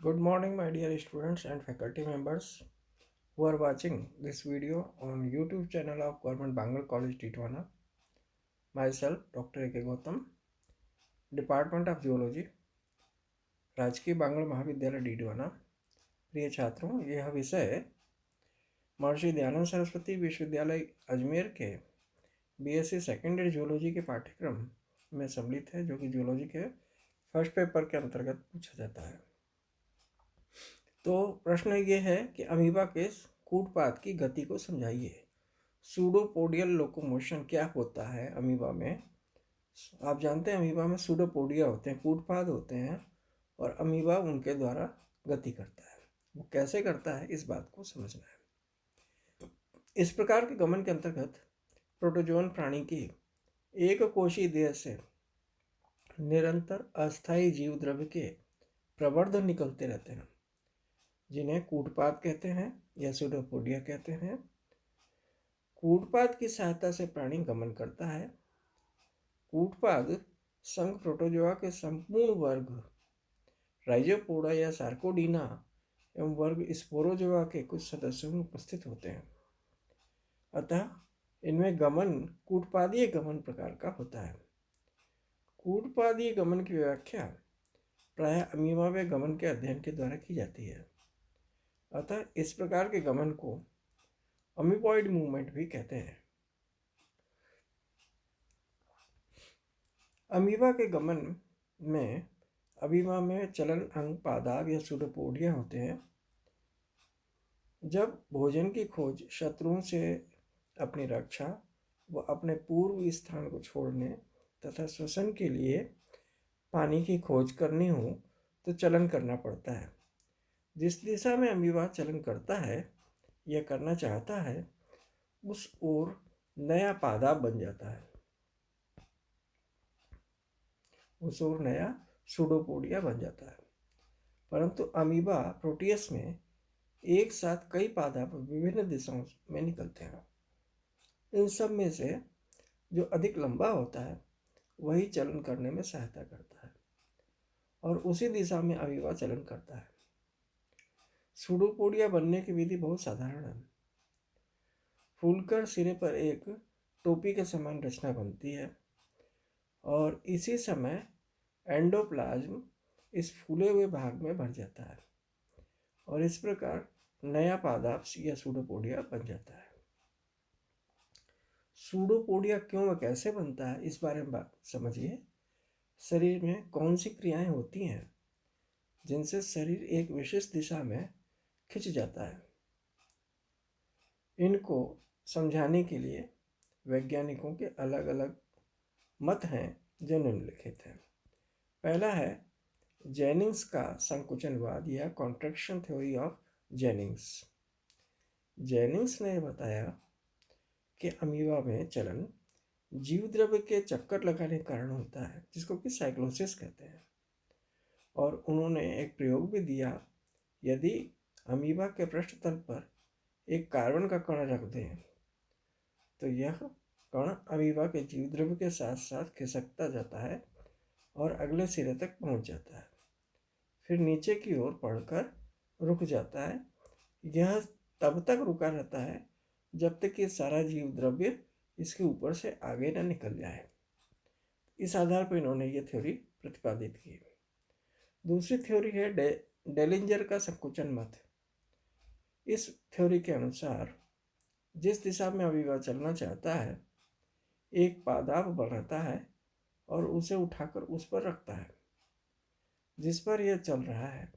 Good morning, my dear students and faculty members who are watching this video on YouTube channel of Government Bangalore College Titwana. Myself, Dr. A.K. Gautam, Department of Zoology, राजकीय बांग्ला महाविद्यालय डीडवाना। प्रिय छात्रों, यह विषय महर्षि दयानंद सरस्वती विश्वविद्यालय अजमेर के BSc second year zoology के पाठ्यक्रम में सम्मिलित है, जो कि जूलॉजी के फर्स्ट पेपर के अंतर्गत पूछा जाता है। तो प्रश्न ये है कि अमीबा के कूटपाद की गति को समझाइए। सूडोपोडियल लोकोमोशन क्या होता है अमीबा में? आप जानते हैं अमीबा में सूडोपोडिया होते हैं, कूटपाद होते हैं, और अमीबा उनके द्वारा गति करता है। वो कैसे करता है, इस बात को समझना है। इस प्रकार के गमन के अंतर्गत प्रोटोजोन प्राणी की एक कोशीय देह से निरंतर अस्थायी जीव द्रव्य के प्रवर्धन निकलते रहते हैं, जिन्हें कूटपाद कहते हैं या सूडोपोडिया कहते हैं। कूटपाद की सहायता से प्राणी गमन करता है। कूटपाद संघ प्रोटोजोआ के संपूर्ण वर्ग राइजोपोडा या सार्कोडीना एवं वर्ग स्पोरोजोआ के कुछ सदस्यों में उपस्थित होते हैं। अतः इनमें गमन कूटपादीय गमन प्रकार का होता है। कूटपादीय गमन की व्याख्या प्रायः अमीबा में गमन के अध्ययन के द्वारा की जाती है। अतः इस प्रकार के गमन को अमीबॉइड मूवमेंट भी कहते हैं। अमीबा के गमन में अमीबा में चलन अंग पादाब या सूडोपोडिया होते हैं। जब भोजन की खोज, शत्रुओं से अपनी रक्षा व अपने पूर्व स्थान को छोड़ने तथा श्वसन के लिए पानी की खोज करनी हो तो चलन करना पड़ता है। जिस दिशा में अमीबा चलन करता है या करना चाहता है, उस ओर नया पादाब बन जाता है, उस ओर नया सूडोपोडिया बन जाता है। परंतु अमीबा प्रोटियस में एक साथ कई पादाब विभिन्न दिशाओं में निकलते हैं। इन सब में से जो अधिक लंबा होता है वही चलन करने में सहायता करता है और उसी दिशा में अमीबा चलन करता है। सूडोपोडिया बनने की विधि बहुत साधारण है। फूलकर सिरे पर एक टोपी के समान रचना बनती है और इसी समय एंडोप्लाज्म इस फूले हुए भाग में भर जाता है और इस प्रकार नया पादाब या सूडोपोडिया बन जाता है। सूडोपोडिया क्यों व कैसे बनता है, इस बारे में बात समझिए। शरीर में कौन सी क्रियाएं होती हैं जिनसे शरीर एक विशेष दिशा में खिंच जाता है? इनको समझाने के लिए वैज्ञानिकों के अलग अलग मत हैं जो निम्नलिखित हैं। पहला है जेनिंग्स का संकुचनवाद या contraction theory of Jennings. Jennings ने बताया कि अमीबा में चलन जीव द्रव्य के चक्कर लगाने के कारण होता है, जिसको कि साइक्लोसिस कहते हैं। और उन्होंने एक प्रयोग भी दिया, यदि अमीबा के पृष्ठतल पर एक कार्बन का कण रख दें तो यह कण अमीबा के जीव द्रव्य के साथ साथ खिसकता जाता है और अगले सिरे तक पहुंच जाता है, फिर नीचे की ओर पड़कर रुक जाता है। यह तब तक रुका रहता है जब तक कि सारा जीव द्रव्य इसके ऊपर से आगे न निकल जाए। इस आधार पर इन्होंने ये थ्योरी प्रतिपादित की। दूसरी थ्योरी है डेलिंजर का संकुचन मत। इस थ्योरी के अनुसार जिस दिशा में अमीबा चलना चाहता है, एक पादाब बनाता है और उसे उठाकर उस पर रखता है जिस पर यह चल रहा है।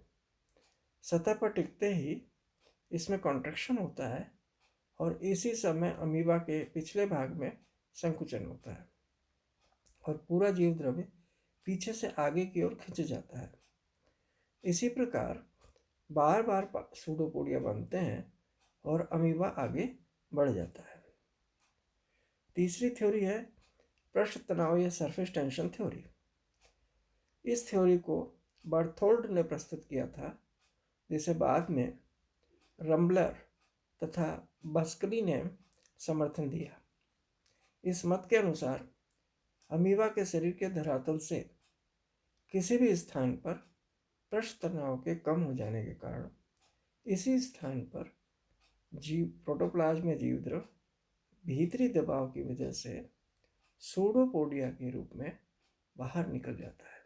सतह पर टिकते ही इसमें कॉन्ट्रैक्शन होता है और इसी समय अमीबा के पिछले भाग में संकुचन होता है और पूरा जीव द्रव्य पीछे से आगे की ओर खिंच जाता है। इसी प्रकार बार बार सूडोपोडिया बनते हैं और अमीबा आगे बढ़ जाता है। तीसरी थ्योरी है पृष्ठ तनाव या सरफेस टेंशन थ्योरी। इस थ्योरी को बर्थोल्ड ने प्रस्तुत किया था, जिसे बाद में रम्बलर तथा बस्कली ने समर्थन दिया। इस मत के अनुसार अमीबा के शरीर के धरातल से किसी भी स्थान पर पृष्ठ तनाव के कम हो जाने के कारण इसी स्थान पर प्रोटोप्लाज्म में जीव द्रव भीतरी दबाव की वजह से सूडोपोडिया के रूप में बाहर निकल जाता है।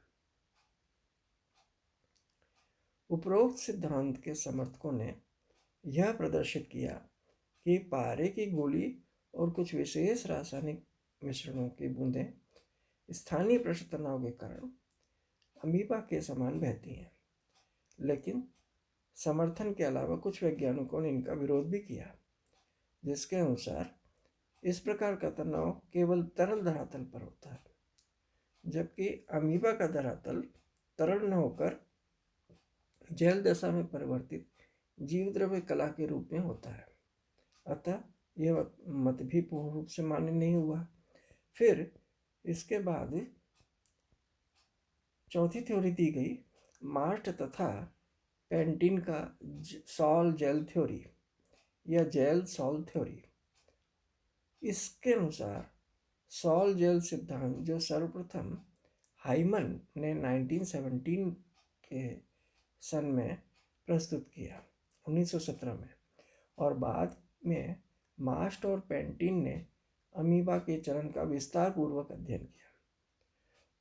उपरोक्त सिद्धांत के समर्थकों ने यह प्रदर्शित किया कि पारे की गोली और कुछ विशेष रासायनिक मिश्रणों की बूंदें स्थानीय पृष्ठ तनाव के कारण अमीबा के समान बहती हैं, लेकिन समर्थन के अलावा कुछ वैज्ञानिकों ने इनका विरोध भी किया, जिसके अनुसार इस प्रकार का तनाव केवल तरल धरातल पर होता है, जबकि अमीबा का धरातल तरल न होकर जैल दशा में परिवर्तित जीवद्रव्य कला के रूप में होता है। अतः यह मत भी पूर्ण रूप से मान्य नहीं हुआ। फिर इसके बाद चौथी थ्योरी दी गई, मार्ट तथा पेंटिन का सॉल जेल थ्योरी या जेल सॉल थ्योरी। इसके अनुसार सॉल जेल सिद्धांत, जो सर्वप्रथम हाइमन ने 1917 के सन में प्रस्तुत किया 1917 में, और बाद में मास्ट और पेंटिन ने अमीबा के चलन का विस्तार पूर्वक अध्ययन किया।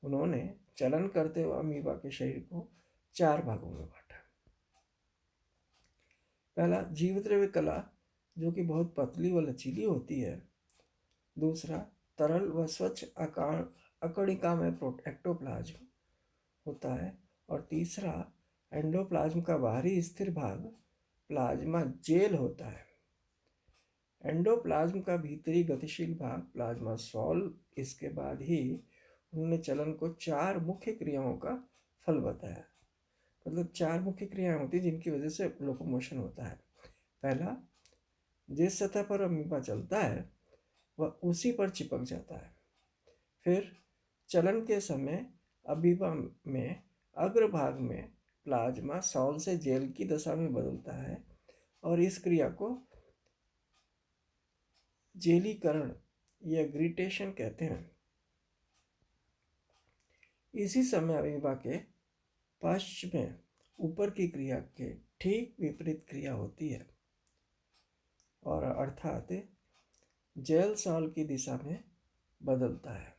उन्होंने चलन करते हुए अमीबा के शरीर को 4 भागों में बांटा। पहला, जीवद्रव्य कला, जो कि बहुत पतली व लचीली होती है। दूसरा, तरल व स्वच्छ अकणिका में एक्टोप्लाज्म होता है। और तीसरा, एंडोप्लाज्म का बाहरी स्थिर भाग प्लाज्मा जेल होता है। एंडोप्लाज्म का भीतरी गतिशील भाग प्लाज्मा सॉल। इसके बाद ही उन्होंने चलन को 4 मुख्य क्रियाओं का फल बताया। मतलब 4 मुख्य क्रियाएं होती जिनकी वजह से लोकोमोशन होता है। पहला, जिस सतह पर अमीबा चलता है वह उसी पर चिपक जाता है। फिर चलन के समय अमीबा में अग्रभाग में प्लाज्मा सॉल से जेल की दशा में बदलता है, और इस क्रिया को जेलीकरण या ग्रीटेशन कहते हैं। इसी समय अमीबा के पश्च में ऊपर की क्रिया के ठीक विपरीत क्रिया होती है, और अर्थात जेल सॉल की दिशा में बदलता है,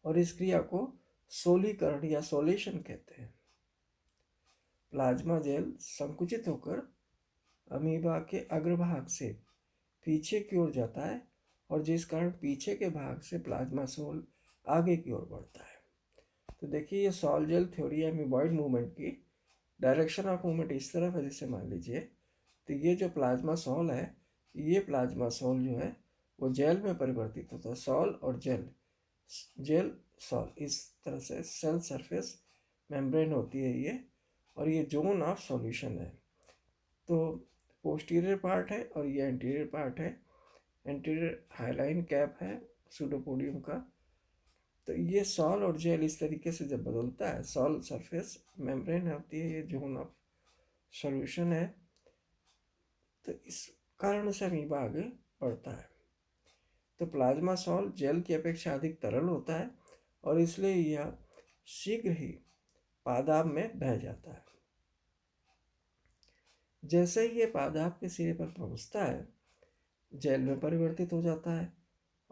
और इस क्रिया को सोलीकरण या सोलेशन कहते हैं। प्लाज्मा जेल संकुचित होकर अमीबा के अग्रभाग से पीछे की ओर जाता है, और जिस कारण पीछे के भाग से प्लाज्मा सोल आगे की ओर बढ़ता है। तो देखिए, ये सॉल जेल थ्योरी है अमीबॉइड मूवमेंट की। डायरेक्शन ऑफ मूवमेंट इस तरफ है, जैसे मान लीजिए तो ये जो प्लाज्मा सोल है, ये प्लाज्मा सोल जो है वो जेल में परिवर्तित होता है। सॉल और जेल, जेल सॉल, इस तरह से सेल सरफेस मेम्ब्रेन होती है ये, और ये जोन ऑफ सॉल्यूशन है। तो पोस्टीरियर पार्ट है और ये एंटीरियर पार्ट है। एंटीरियर हाइलाइन कैप है सूडोपोडियम का। तो ये सॉल और जेल इस तरीके से जब बदलता है, सॉल सरफेस मेम्ब्रेन होती है, ये जोन ऑफ सॉल्यूशन है, तो इस कारण से अमीबा आगे बढ़ता है। तो प्लाज्मा सॉल जेल की अपेक्षा अधिक तरल होता है, और इसलिए यह शीघ्र ही पादाब में बह जाता है। जैसे ही ये पादाब के सिरे पर पहुंचता है, जेल में परिवर्तित हो जाता है,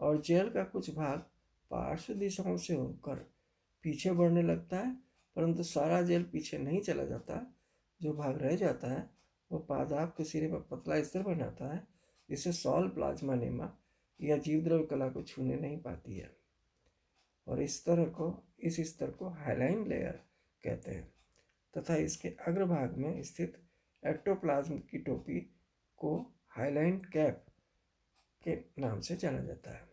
और जेल का कुछ भाग पार्श्व दिशाओं से होकर पीछे बढ़ने लगता है, परंतु सारा जेल पीछे नहीं चला जाता। जो भाग रह जाता है वो पादाब के सिरे पर पतला स्तर बनाता है, जिससे सॉल प्लाज्मा नेमा या जीवद्रव्य कला को छूने नहीं पाती है, और इस स्तर को हाइलाइन लेयर कहते हैं, तथा इसके अग्रभाग में स्थित एक्टोप्लाज्म की टोपी को हाइलाइन कैप के नाम से जाना जाता है।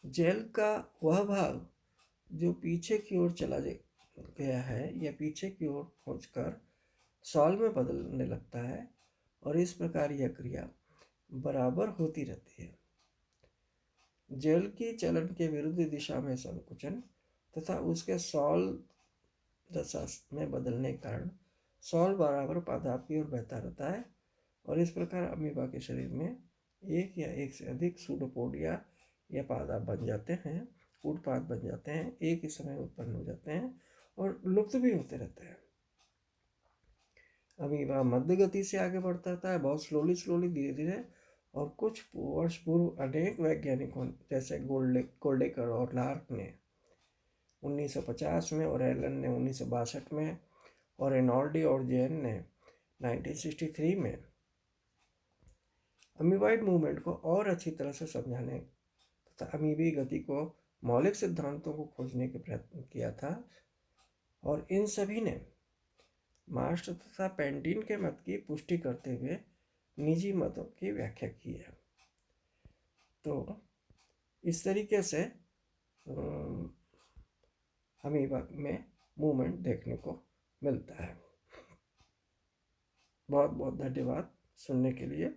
जेल का वह भाग जो पीछे की ओर चला गया है या पीछे की ओर पहुंचकर सॉल में बदलने लगता है, और इस प्रकार यह क्रिया बराबर होती रहती है। जेल की चलन के विरुद्ध दिशा में संकुचन तथा उसके सॉल दशा में बदलने के कारण सॉल बराबर पादाब की ओर बहता रहता है, और इस प्रकार अमीबा के शरीर में एक या एक से अधिक सूडोपोडिया या पादाब बन जाते हैं, फुटपाथ बन जाते हैं, एक ही समय उत्पन्न हो जाते हैं और लुप्त भी होते रहते हैं। अमीबा मध्य गति से आगे बढ़ता रहता है, बहुत स्लोली धीरे धीरे, और कुछ वर्ष पूर्व अनेक वैज्ञानिकों जैसे गोल्डेकर और लार्क ने 1950 में, और एलन ने 1962 में, और रेनॉल्डी और जेन ने 1963 में अमीबाइड मूवमेंट को और अच्छी तरह से समझाने तथा अमीबी गति को मौलिक सिद्धांतों को खोजने के प्रयत्न किया था। और इन सभी ने मार्श तथा पेंटिन के मत की पुष्टि करते हुए निजी मतों की व्याख्या की है। तो इस तरीके से अमीबा में मूवमेंट देखने को मिलता है। बहुत बहुत धन्यवाद सुनने के लिए।